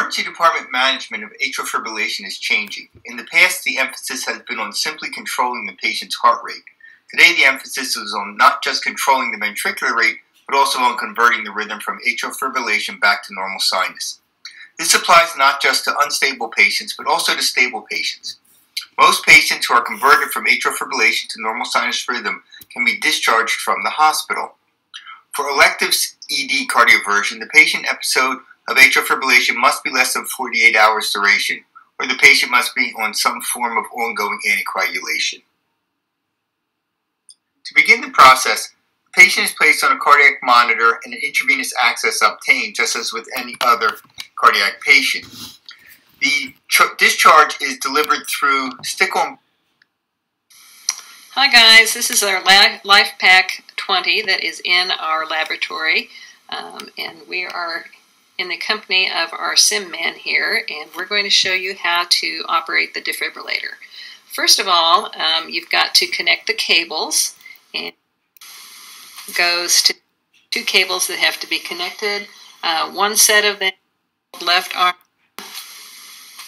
Emergency department management of atrial fibrillation is changing. In the past, the emphasis has been on simply controlling the patient's heart rate. Today, the emphasis is on not just controlling the ventricular rate, but also on converting the rhythm from atrial fibrillation back to normal sinus. This applies not just to unstable patients, but also to stable patients. Most patients who are converted from atrial fibrillation to normal sinus rhythm can be discharged from the hospital. For elective ED cardioversion, the patient episode of atrial fibrillation must be less than 48 hours duration, or the patient must be on some form of ongoing anticoagulation. To begin the process, the patient is placed on a cardiac monitor and an intravenous access obtained, just as with any other cardiac patient. The discharge is delivered through stick-on. Hi guys, this is our LifePak 20 that is in our laboratory, and we are in the company of our sim man here, and we're going to show you how to operate the defibrillator. First of all, you've got to connect the cables, and it goes to two cables that have to be connected. One set of them, left arm,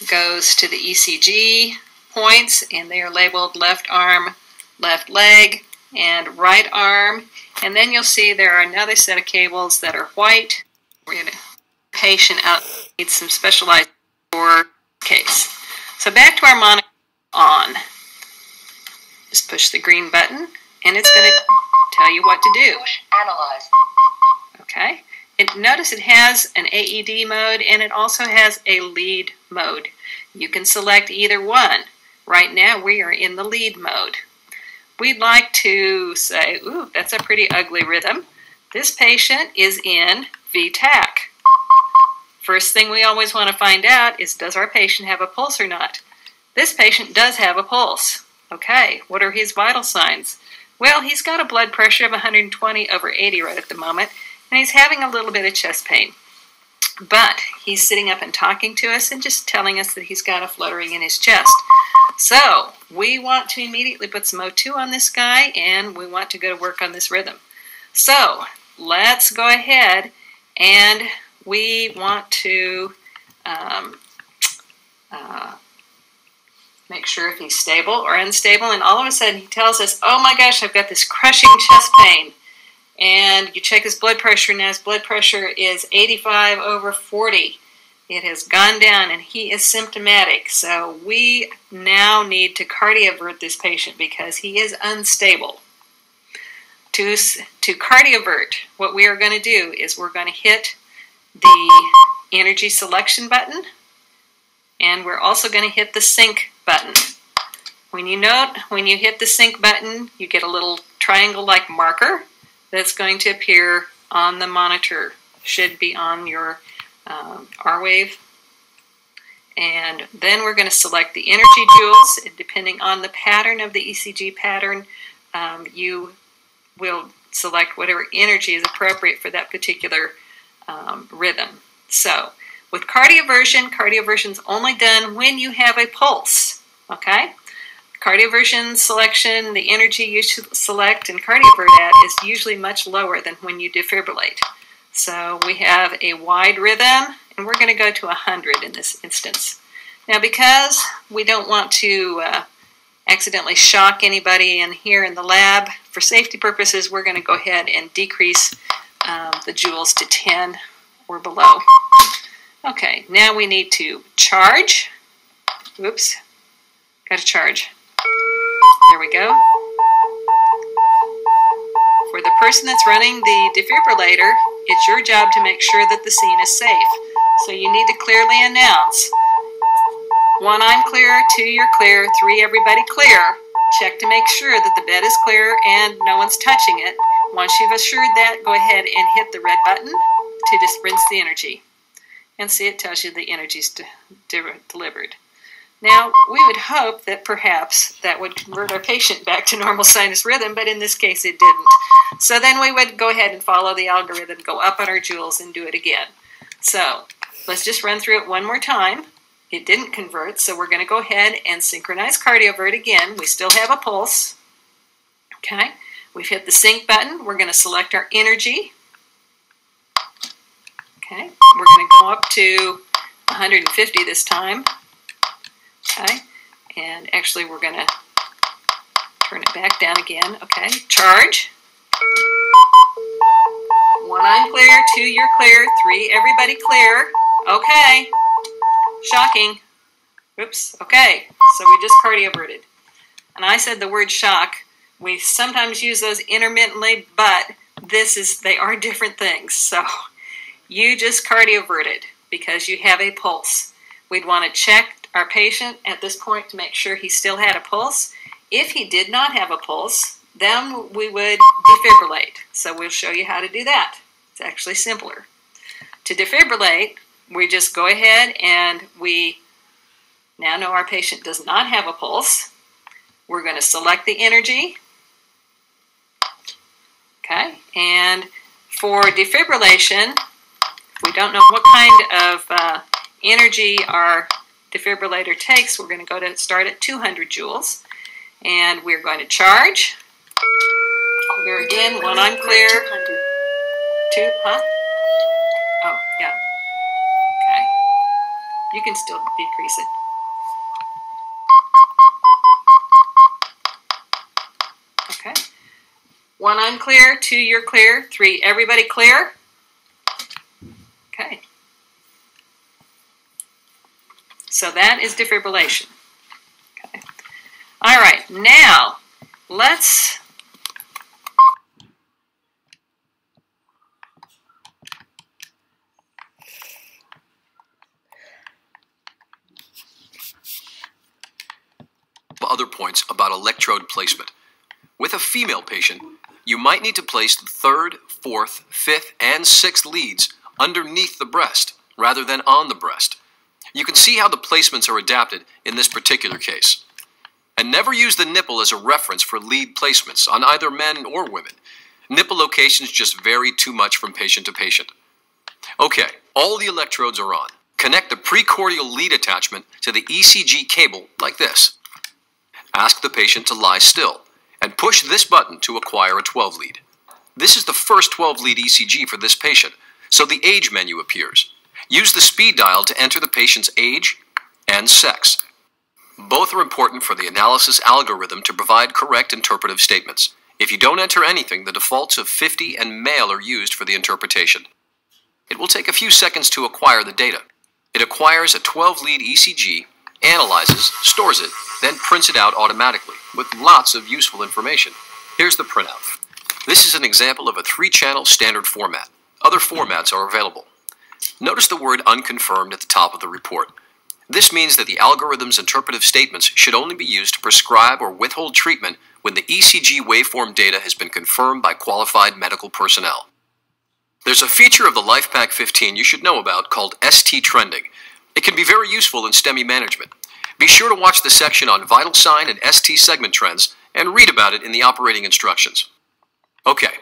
goes to the ECG points, and they are labeled left arm, left leg, and right arm. And then you'll see there are another set of cables that are white. We're going to patient out needs some specialized for case. So back to our monitor on. Just push the green button and it's going to tell you what to do. Push analyze. Okay. Notice it has an AED mode and it also has a lead mode. You can select either one. Right now we are in the lead mode. We'd like to say, ooh, that's a pretty ugly rhythm. This patient is in VTAC. First thing we always want to find out is, does our patient have a pulse or not? This patient does have a pulse. Okay, what are his vital signs? Well, he's got a blood pressure of 120/80 right at the moment, and he's having a little bit of chest pain. But he's sitting up and talking to us and just telling us that he's got a fluttering in his chest. So we want to immediately put some O2 on this guy, and we want to go to work on this rhythm. So let's go ahead, and we want to make sure if he's stable or unstable, and all of a sudden he tells us, oh my gosh, I've got this crushing chest pain. And you check his blood pressure, and his blood pressure is 85/40. It has gone down, and he is symptomatic. So we now need to cardiovert this patient because he is unstable. To cardiovert, what we are going to do is we're going to hit the energy selection button, and we're also going to hit the sync button. When you hit the sync button, you get a little triangle-like marker that's going to appear on the monitor. Should be on your R-Wave. And then we're going to select the energy joules, and depending on the pattern of the ECG pattern, you will select whatever energy is appropriate for that particular rhythm. So with cardioversion is only done when you have a pulse. Okay? Cardioversion selection, the energy you select and cardiovert at is usually much lower than when you defibrillate. So we have a wide rhythm, and we're going to go to 100 in this instance. Now, because we don't want to accidentally shock anybody in here in the lab, for safety purposes, we're going to go ahead and decrease the joules to 10 or below. Okay, now we need to charge. Whoops, got to charge. There we go. For the person that's running the defibrillator, it's your job to make sure that the scene is safe. So you need to clearly announce, 1, I'm clear, 2, you're clear, 3, everybody clear. Check to make sure that the bed is clear and no one's touching it. Once you've assured that, go ahead and hit the red button to just rinse the energy. And see, it tells you the energy's delivered. Now, we would hope that perhaps that would convert our patient back to normal sinus rhythm, but in this case it didn't. So then we would go ahead and follow the algorithm, go up on our joules, and do it again. So let's just run through it one more time. It didn't convert, so we're going to go ahead and synchronize cardiovert again. We still have a pulse. Okay, we've hit the sync button. We're going to select our energy. Okay, we're going to go up to 150 this time. Okay, and actually we're going to turn it back down again. Okay, charge. 1, I'm clear. 2, you're clear. 3, everybody clear. Okay, shocking. Oops, okay, so we just cardioverted. And I said the word shock. We sometimes use those intermittently, but they are different things. So you just cardioverted because you have a pulse. We'd want to check our patient at this point to make sure he still had a pulse. If he did not have a pulse, then we would defibrillate. So we'll show you how to do that. It's actually simpler. To defibrillate, we just go ahead and we now know our patient does not have a pulse. We're going to select the energy. Okay, and for defibrillation, if we don't know what kind of energy our defibrillator takes, we're going to start at 200 joules. And we're going to charge. Here again, 1, I'm clear. 2, huh? Oh, yeah. Okay. You can still decrease it. Okay. 1, I'm clear. 2, you're clear. 3, everybody clear? Okay. So that is defibrillation. Okay. All right, now let's other points about electrode placement. With a female patient, you might need to place the 3rd, 4th, 5th, and 6th leads underneath the breast rather than on the breast. You can see how the placements are adapted in this particular case. And never use the nipple as a reference for lead placements on either men or women. Nipple locations just vary too much from patient to patient. Okay, all the electrodes are on. Connect the precordial lead attachment to the ECG cable like this. Ask the patient to lie still and push this button to acquire a 12 lead. This is the first 12 lead ECG for this patient, so the age menu appears. Use the speed dial to enter the patient's age and sex. Both are important for the analysis algorithm to provide correct interpretive statements. If you don't enter anything, the defaults of 50 and male are used for the interpretation. It will take a few seconds to acquire the data. It acquires a 12-lead ECG, analyzes, stores it, then prints it out automatically with lots of useful information. Here's the printout. This is an example of a 3-channel standard format. Other formats are available. Notice the word unconfirmed at the top of the report. This means that the algorithm's interpretive statements should only be used to prescribe or withhold treatment when the ECG waveform data has been confirmed by qualified medical personnel. There's a feature of the LifePak 15 you should know about called ST trending. It can be very useful in STEMI management. Be sure to watch the section on vital sign and ST segment trends and read about it in the operating instructions. Okay,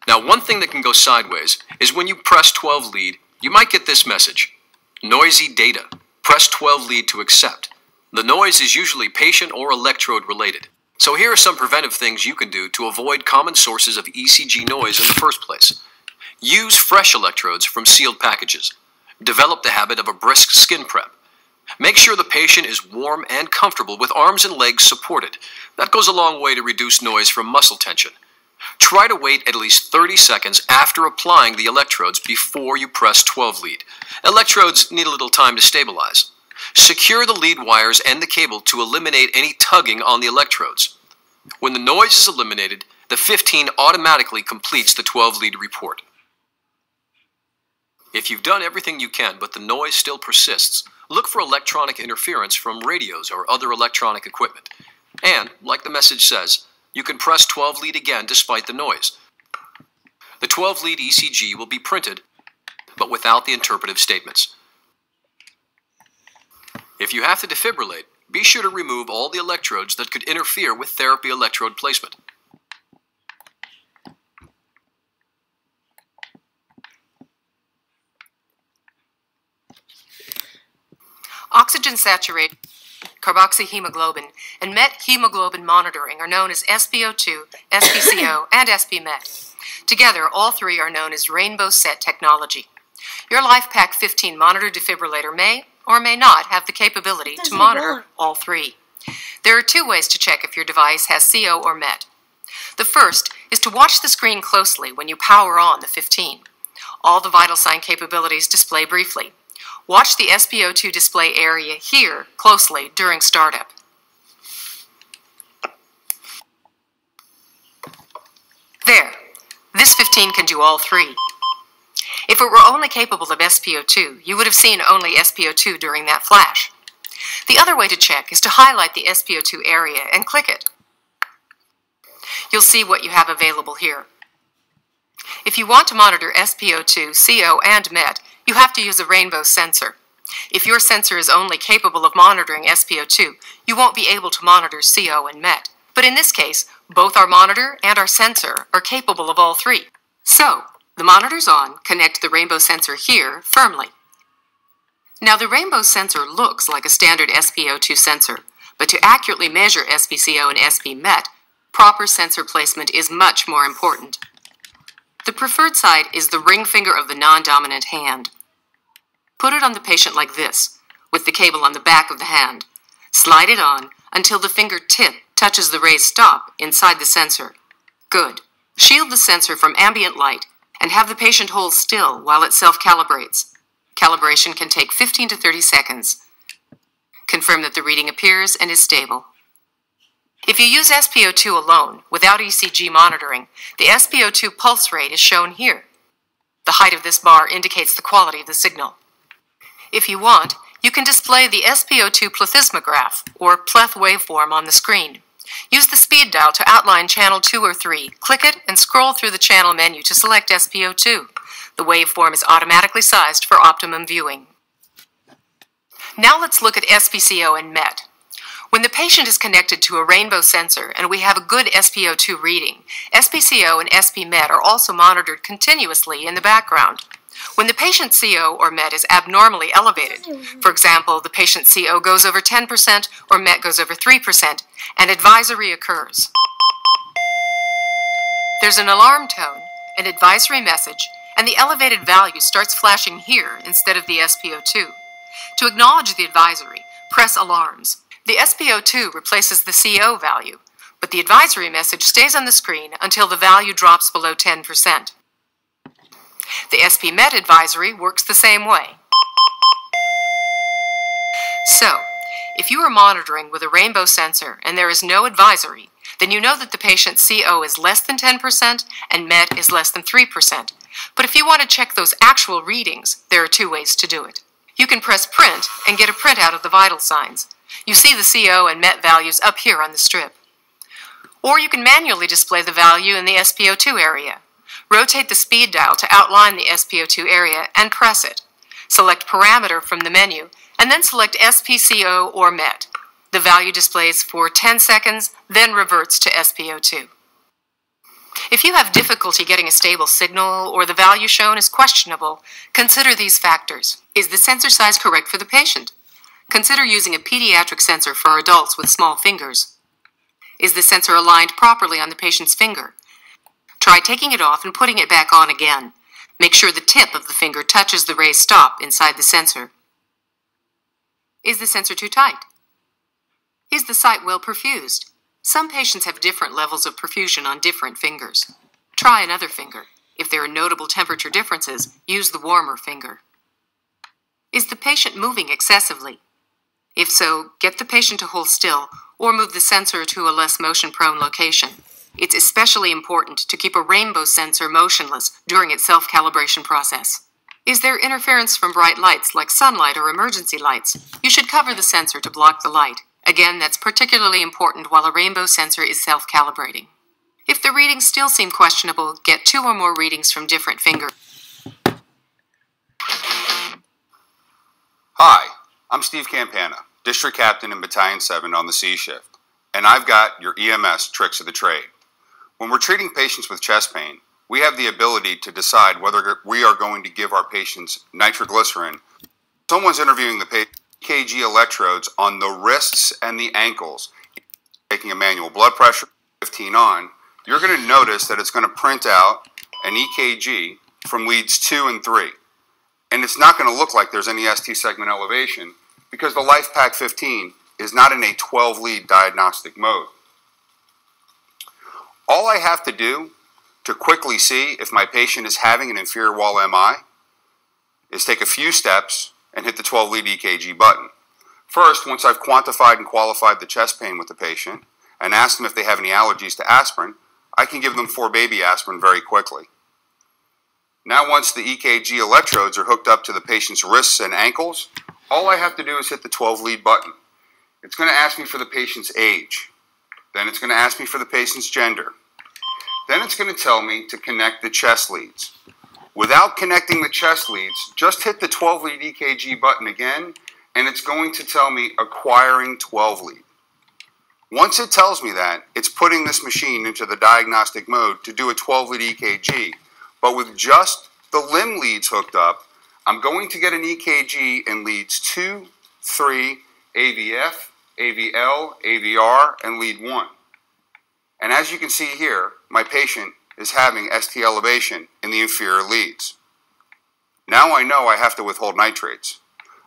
now one thing that can go sideways is when you press 12 lead, you might get this message. Noisy data. Press 12 lead to accept. The noise is usually patient or electrode related. So here are some preventive things you can do to avoid common sources of ECG noise in the first place. Use fresh electrodes from sealed packages. Develop the habit of a brisk skin prep. Make sure the patient is warm and comfortable with arms and legs supported. That goes a long way to reduce noise from muscle tension. Try to wait at least 30 seconds after applying the electrodes before you press 12 lead. Electrodes need a little time to stabilize. Secure the lead wires and the cable to eliminate any tugging on the electrodes. When the noise is eliminated, the 15 automatically completes the 12 lead report. If you've done everything you can but the noise still persists, look for electronic interference from radios or other electronic equipment. And, like the message says, you can press 12 lead again despite the noise. The 12 lead ECG will be printed, but without the interpretive statements. If you have to defibrillate, be sure to remove all the electrodes that could interfere with therapy electrode placement. Oxygen-saturated carboxyhemoglobin and methemoglobin monitoring are known as SpO2, SpCO, and SpMet. Together, all three are known as rainbow set technology. Your LifePak 15 monitor defibrillator may or may not have the capability to monitor all three. There are two ways to check if your device has CO or MET. The first is to watch the screen closely when you power on the 15. All the vital sign capabilities display briefly. Watch the SpO2 display area here closely during startup. There. This 15 can do all three. If it were only capable of SpO2, you would have seen only SpO2 during that flash. The other way to check is to highlight the SpO2 area and click it. You'll see what you have available here. If you want to monitor SpO2, CO, and MET, you have to use a rainbow sensor. If your sensor is only capable of monitoring SpO2, you won't be able to monitor CO and MET. But in this case, both our monitor and our sensor are capable of all three. So, the monitor's on, connect the rainbow sensor here firmly. Now the rainbow sensor looks like a standard SpO2 sensor, but to accurately measure SpCO and SpMet, proper sensor placement is much more important. The preferred side is the ring finger of the non-dominant hand. Put it on the patient like this, with the cable on the back of the hand. Slide it on until the fingertip touches the raised stop inside the sensor. Good. Shield the sensor from ambient light and have the patient hold still while it self-calibrates. Calibration can take 15 to 30 seconds. Confirm that the reading appears and is stable. If you use SpO2 alone, without ECG monitoring, the SpO2 pulse rate is shown here. The height of this bar indicates the quality of the signal. If you want, you can display the SpO2 plethysmograph, or pleth waveform, on the screen. Use the speed dial to outline channel 2 or 3. Click it and scroll through the channel menu to select SpO2. The waveform is automatically sized for optimum viewing. Now let's look at SpCO and MET. When the patient is connected to a rainbow sensor and we have a good SpO2 reading, SpCO and SpMet are also monitored continuously in the background. When the patient's CO or MET is abnormally elevated, for example, the patient's CO goes over 10% or MET goes over 3%, an advisory occurs. There's an alarm tone, an advisory message, and the elevated value starts flashing here instead of the SpO2. To acknowledge the advisory, press alarms. The SpO2 replaces the CO value, but the advisory message stays on the screen until the value drops below 10%. The SpMet advisory works the same way. So, if you are monitoring with a rainbow sensor and there is no advisory, then you know that the patient's CO is less than 10% and MET is less than 3%. But if you want to check those actual readings, there are two ways to do it. You can press print and get a printout of the vital signs. You see the CO and MET values up here on the strip. Or you can manually display the value in the SpO2 area. Rotate the speed dial to outline the SpO2 area and press it. Select Parameter from the menu and then select SpCO or MET. The value displays for 10 seconds, then reverts to SpO2. If you have difficulty getting a stable signal or the value shown is questionable, consider these factors. Is the sensor size correct for the patient? Consider using a pediatric sensor for adults with small fingers. Is the sensor aligned properly on the patient's finger? Try taking it off and putting it back on again. Make sure the tip of the finger touches the raised stop inside the sensor. Is the sensor too tight? Is the site well perfused? Some patients have different levels of perfusion on different fingers. Try another finger. If there are notable temperature differences, use the warmer finger. Is the patient moving excessively? If so, get the patient to hold still or move the sensor to a less motion-prone location. It's especially important to keep a rainbow sensor motionless during its self-calibration process. Is there interference from bright lights like sunlight or emergency lights? You should cover the sensor to block the light. Again, that's particularly important while a rainbow sensor is self-calibrating. If the readings still seem questionable, get 2 or more readings from different fingers. Hi, I'm Steve Campana, District Captain in Battalion 7 on the C shift, and I've got your EMS tricks of the trade. When we're treating patients with chest pain, we have the ability to decide whether we are going to give our patients nitroglycerin. Someone's interviewing the patient. EKG electrodes on the wrists and the ankles. Taking a manual blood pressure, 15 on, you're going to notice that it's going to print out an EKG from leads 2 and 3. and it's not going to look like there's any ST segment elevation because the LifePak 15 is not in a 12-lead diagnostic mode. All I have to do to quickly see if my patient is having an inferior wall MI is take a few steps and hit the 12-lead EKG button. First, once I've quantified and qualified the chest pain with the patient and asked them if they have any allergies to aspirin, I can give them 4-baby aspirin very quickly. Now, once the EKG electrodes are hooked up to the patient's wrists and ankles, all I have to do is hit the 12-lead button. It's going to ask me for the patient's age. Then it's going to ask me for the patient's gender. Then it's going to tell me to connect the chest leads. Without connecting the chest leads, just hit the 12-lead EKG button again, and it's going to tell me acquiring 12-lead. Once it tells me that, it's putting this machine into the diagnostic mode to do a 12-lead EKG. But with just the limb leads hooked up, I'm going to get an EKG in leads 2, 3, AVF, AVL, AVR, and lead 1. And as you can see here, my patient is having ST elevation in the inferior leads. Now I know I have to withhold nitrates.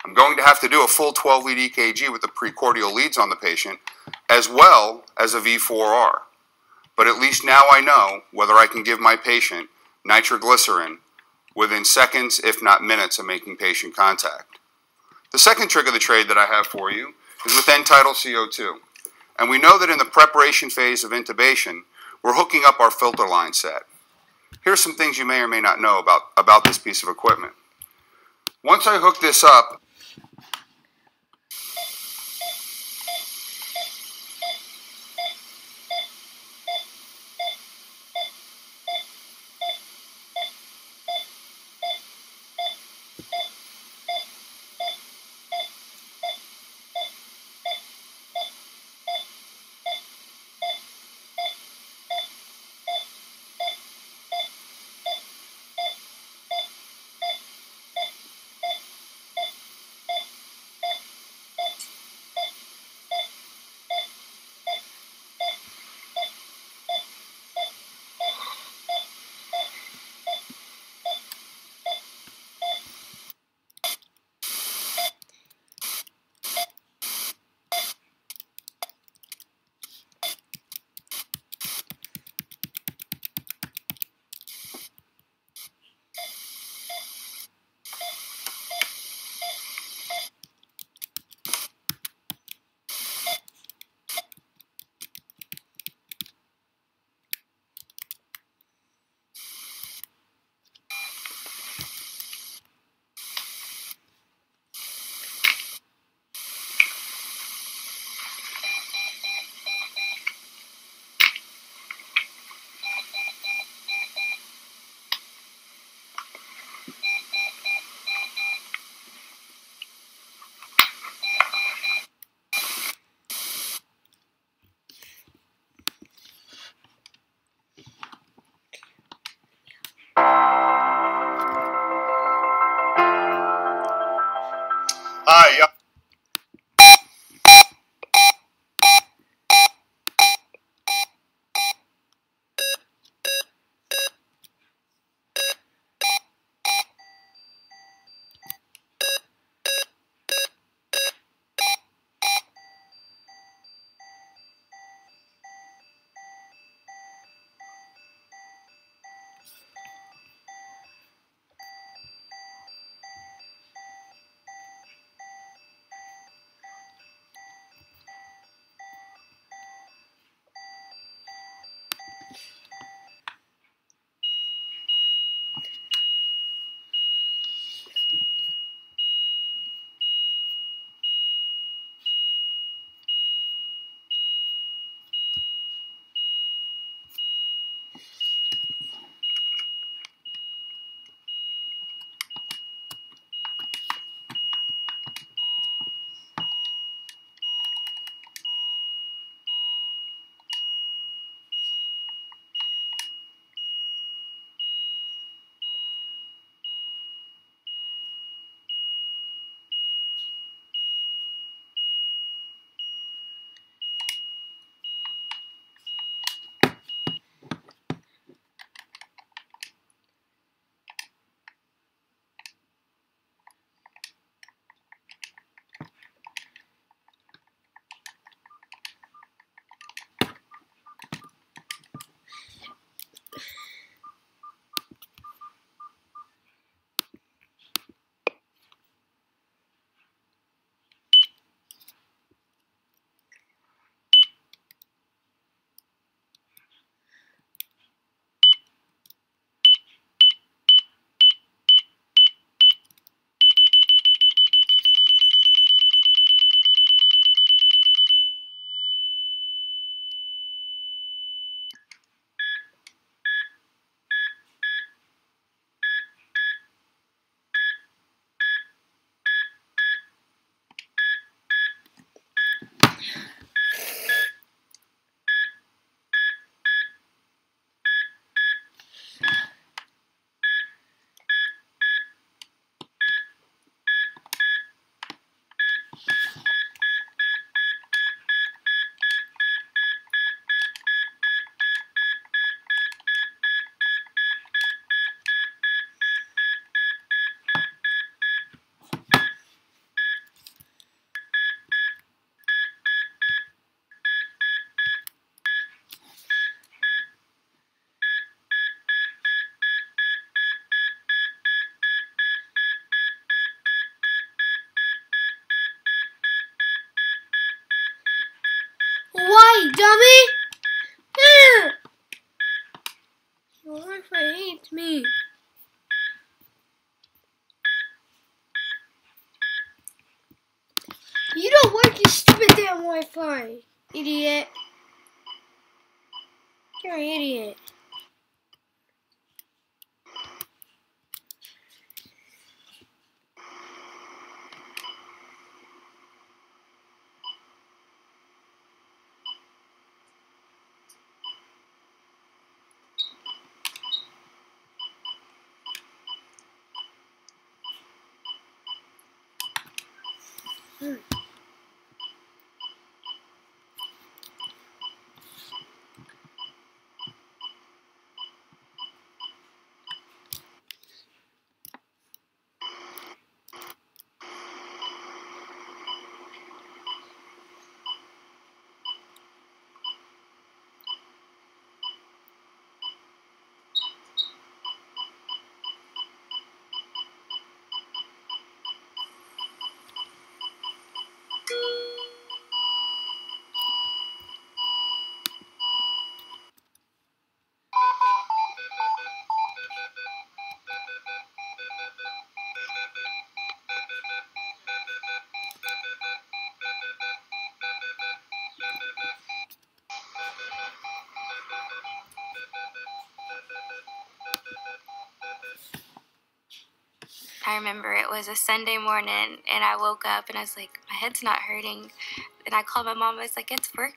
I'm going to have to do a full 12-lead EKG with the precordial leads on the patient, as well as a V4R. But at least now I know whether I can give my patient nitroglycerin within seconds, if not minutes, of making patient contact. The second trick of the trade that I have for you is with end-tidal CO2. And we know that in the preparation phase of intubation, we're hooking up our filter line set. Here's some things you may or may not know about this piece of equipment. Once I hook this up, hi. dummy! Yeah. Your Wi-Fi hates me. You don't work your stupid damn Wi-Fi, idiot. You're an idiot. I remember it was a Sunday morning, and I woke up, and I was like, my head's not hurting. And I called my mom, I was like, it's work.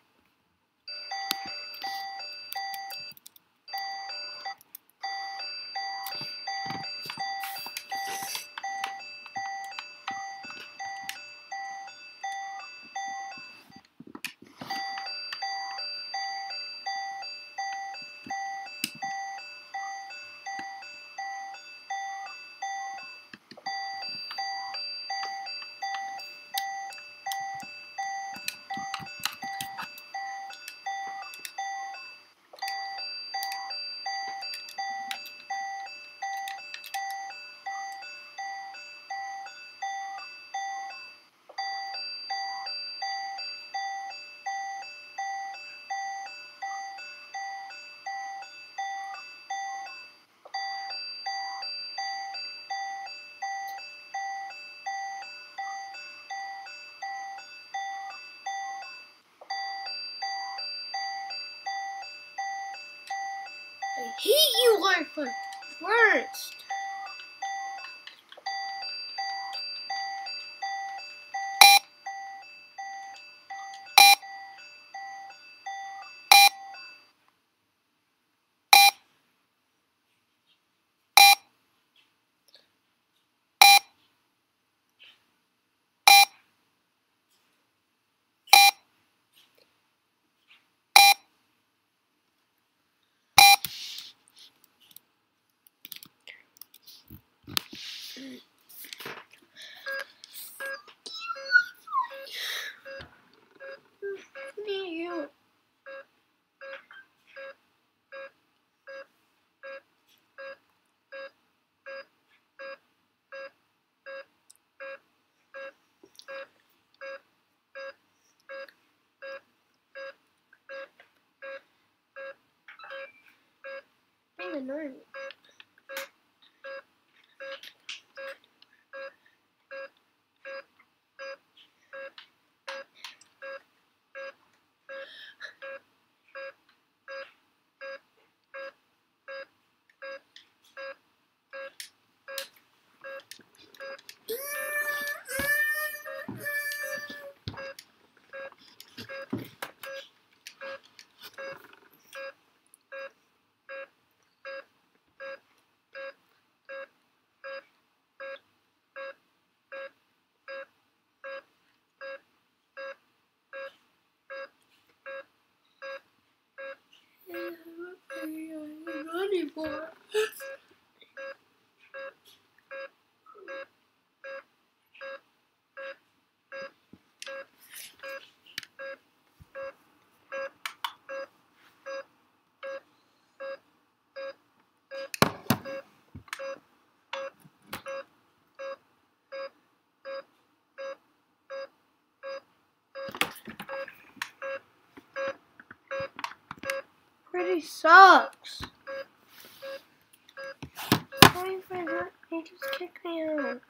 I hate you, Wi-Fi. Worst. You. Being annoying. Anymore. already sucks. My friend, they just kicked me out.